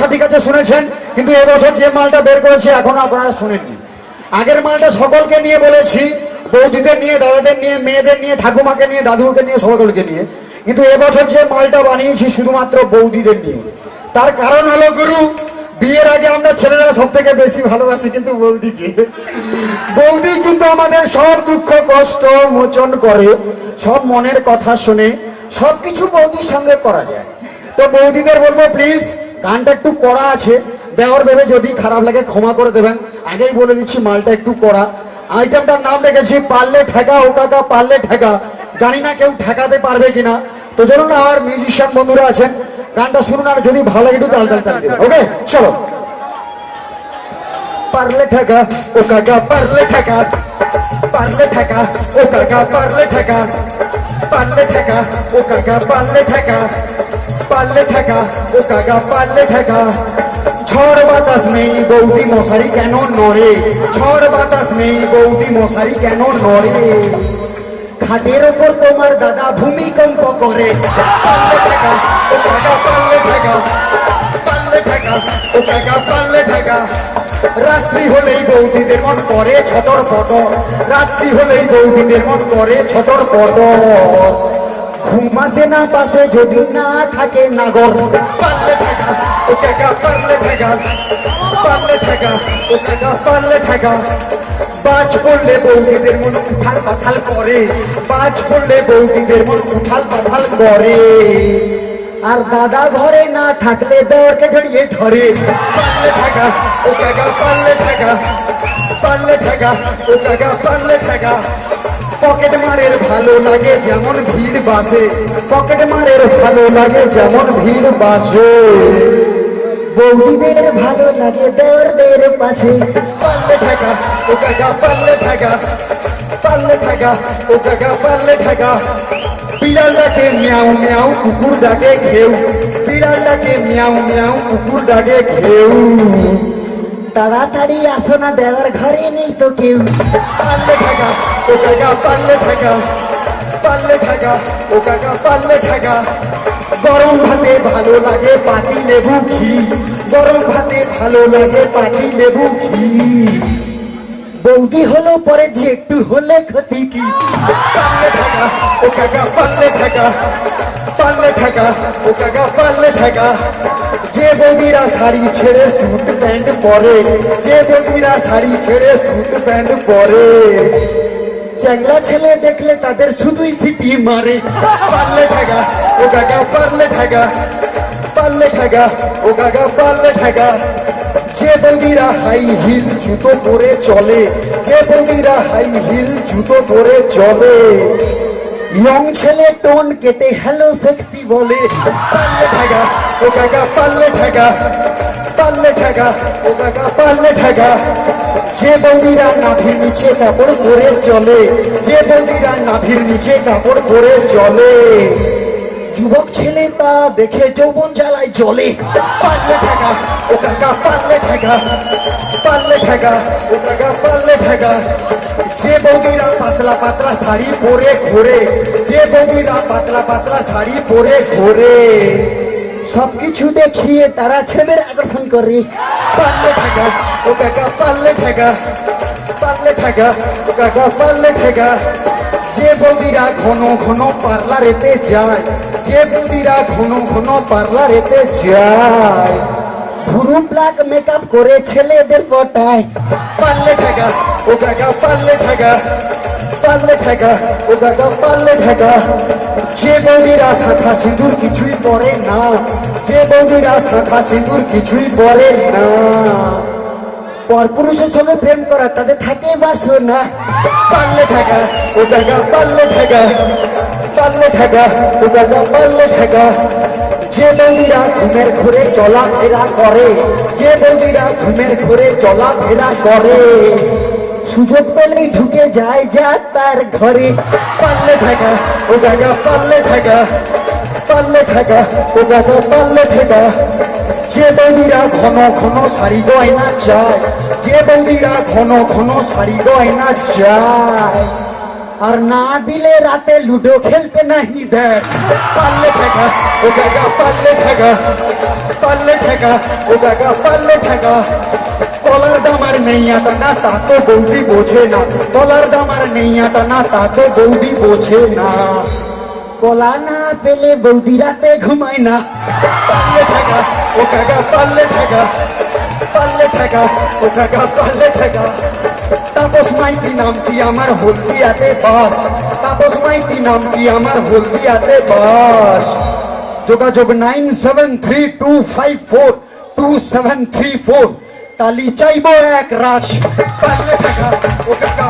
আচ্ছা ঠিক আছে শুনেছেন, কিন্তু এবছর যে মালটা বের করেছে এখনো আপনারা শুনেননি। আগের মালটা সকলকে নিয়ে বলেছি, বৌদিদের নিয়ে, দাদাদের নিয়ে, মেয়েদের নিয়ে, ঠাকুমাকে নিয়ে, দাদুকে নিয়ে, সকলকে নিয়ে। কিন্তু এবছর যে মালটা বানিয়েছি শুধুমাত্র বৌদিদের নিয়ে। তার কারণ হলো গুরু, বিয়ের আগে আমরা ছেলেরা সব থেকে বেশি ভালোবাসি কিন্তু বৌদিকে। বৌদি কিন্তু আমাদের সব দুঃখ কষ্ট মোচন করে, সব মনের কথা শুনে, সবকিছু বৌদির সঙ্গে করা যায়। তো বৌদিদের বলবো প্লিজ গানটা একটু কড়া আছে, দেওয়ার ভেবে যদি খারাপ লাগে ক্ষমা করে দেবেন। আগেই বলে দিচ্ছি মালটা একটু কড়া। আইটেমটার নাম রেখেছি পারলে ঠেকা ও কাকা পারলে ঠেকা। জানি না কেউ ঠেকাতে পারবে কিনা, তো চলুন না আমার মিউজিশিয়ান বন্ধুরা আছেন, গানটা শুনুন, আর যদি ভালো লাগে একটু তাল তাল তাল দিন। ওকে চলো। পারলে ঠেকা ও কাকা পারলে ঠেকা, পারলে ঠেকা ও কাকা পারলে ঠেকা, পারলে ঠেকা ও কাকা পারলে ঠেকা, পারলে ঠেকা ও কাকা পারলে ঠেকা। ঝড় বাতাস নেই বৌদি মশারি কেন নড়ে, ঝড় বাতাস নেই বৌদি মশারি কেন নড়ে। খাটের ওপর তোমার দাদা ভূমিকম্প করে। পারলে ঠেকা ও কাকা পারলে ঠেকা, পারলে ঠেকা ও কাকা পারলে ঠেকা। রাত্রি হলেই বৌদিদের মন করে ছটর পটর, রাত্রি হলেই বৌদিদের মন করে ছটর পটর। ঘুম আসে না পাশে যদি না থাকে নাগর। পারলে ঠেকা ও কাকা পারলে ঠেকা, পারলে ঠেকা ও কাকা পারলে ঠেকা। বাজ পড়লে বৌদিদের মন উথাল পাথাল করে, বাজ পড়লে বৌদিদের মন উথাল পাথাল করে। আর দাদা ঘরে না থাকলে দেওরকে জড়িয়ে ধরে। পারলে ঠেকা ও কাকা পারলে ঠেকা, পারলে ঠেকা ও কাকা পারলে ঠেকা। পকেট মারের ভালো লাগে যেমন ভিড় বাসে, পকেট মারের ভালো লাগে যেমন ভিড় বাসে। বৌদিদের ভালো লাগে দেওরদের পাশে। পারলে ঠেকা ও কাকা পারলে ঠেকা, পারলে ঠেকা ও কাকা পারলে ঠেকা। বিড়াল ডাকে মিয়াও মিয়াও কুকুর ডাকে ঘেউ, বিড়াল ডাকে মিয়াও মিয়াও কুকুর ডাকে ঘেউ। তাড়াতাড়ি আসো না দেওয়ার ঘরে নেই তো কেউ। পারলে ঠেকা ও কাকা পারলে ঠেকা, পারলে ঠেকা ও কাকা পারলে ঠেকা। গরম ভাতে ভালো লাগে পাতি লেবু ঘি, গরম ভাতে ভালো লাগে পাতি লেবু ঘি। বৌদি হলো পরে যে একটু হলে ক্ষতি কি। পারলে ঠেকা ও কাকা পারলে ঠেকা, পারলে ঠেকা ও কাকা পারলে ঠেকা। যে বৌদিরা শাড়ি ছেড়ে স্যুট প্যান্ট পরে, যে বৌদিরা শাড়ি ছেড়ে স্যুট প্যান্ট পরে। চ্যাংলা ছেলে দেখলে তাদের শুধুই সিটি মারে। পারলে ঠেকা ও কাকা পারলে ঠেকা, পারলে ঠেকা ও কাকা পারলে ঠেকা। যে বৌদিরা হাই হিল জুতো পরে চলে, যে বৌদিরা হাই হিল জুতো পরে চলে। ইয়ং ছেলে টোন কেটে হ্যালো সেক্সি বলে। পারলে ঠেকা ও কাকা পারলে ঠেকা, পারলে ঠেকা ও কাকা পারলে ঠেকা। যে বৌদিরা নাভির নিচে কাপড় পরে চলে, যে বৌদিরা নাভির নিচে কাপড় পরে চলে। যুবক ছেলে তা দেখে যৌবন জ্বালায় জ্বলে। পারলে ঠেকা ও কাকা পারলে ঠেকা, পারলে ঠেকা ও কাকা পারলে ঠেকা। যে বৌদিরা পাতলা পাতলা শাড়ি পরে ঘোরে, যে বৌদিরা পাতলা পাতলা শাড়ি পরে ঘোরে। সবকিছু দেখিয়ে তারা ছেলের আকর্ষণ করে। পারলে ঠেকা ও কাকা পারলে ঠেকা, পারলে ঠেকা ও কাকা পারলে ঠেকা। যে বৌদিরা ঘন ঘন পার্লারেতে যায়, যে বৌদিরা ঘন ঘন পার্লারেতে যায়। ভুরু প্লাক মেকআপ করে ছেলেদের পটায়। পারলে ঠেকা ও কাকা পারলে ঠেকা, পারলে ঠেকা ও কাকা পারলে ঠেকা। যে বৌদিরা শাখা সিঁদুর কিছুই পরে না, যে বৌদিরা শাখা সিঁদুর কিছুই পরে না। পরপুরুষের সঙ্গে প্রেম করা তাদের থাকে বাসনা। পারলে ঠেকা ও কাকা পারলে ঠেকা, পারলে ঠেকা ও কাকা পারলে ঠেকা। যে বৌদিরা ঘুমের ঘুরে চলাফেরা করে, যে বৌদিরা ঘুমের ঘুরে চলাফেরা করে। সুযোগ পেলেই ঢুকে যায় যা তার ঘরে। পারলে ঠেকা ও কাকা পারলে ঠেকা, পারলে ঠেকা ও কাকা পারলে ঠেকা। যে বৌদিরা ঘন ঘন শাড়ি গয়না চায়, যে বৌদিরা ঘন ঘন শাড়ি গয়না চায়। আর না দিলে রাতে লুডো খেলতে নাহি দেয়। পারলে ঠেকা ও কাকা পারলে ঠেকা, পাল্লে ঠেকা ও কাকা পাল্লে ঠেকা কলার দাম আর নেই আটা না তা তো বৌদি বোঝে না কলার দাম আর নেই আটা না তা তো বৌদি বোঝে না কলা না পেলে বৌদি রাতে ঘুমায় না পাল্লে ঠেকা ও কাকা পাল্লে ঠেকা পাল্লে ঠেকা ও কাকা পাল্লে ঠেকা তাপস মাইতি নামটি আমার হলদিয়াতে বাস তাপস মাইতি নামটি আমার হলদিয়াতে বাস যোগাযোগ 9732542734 তালি চাইবো এক রাশ পাল্লে ঠেকা ও কাকা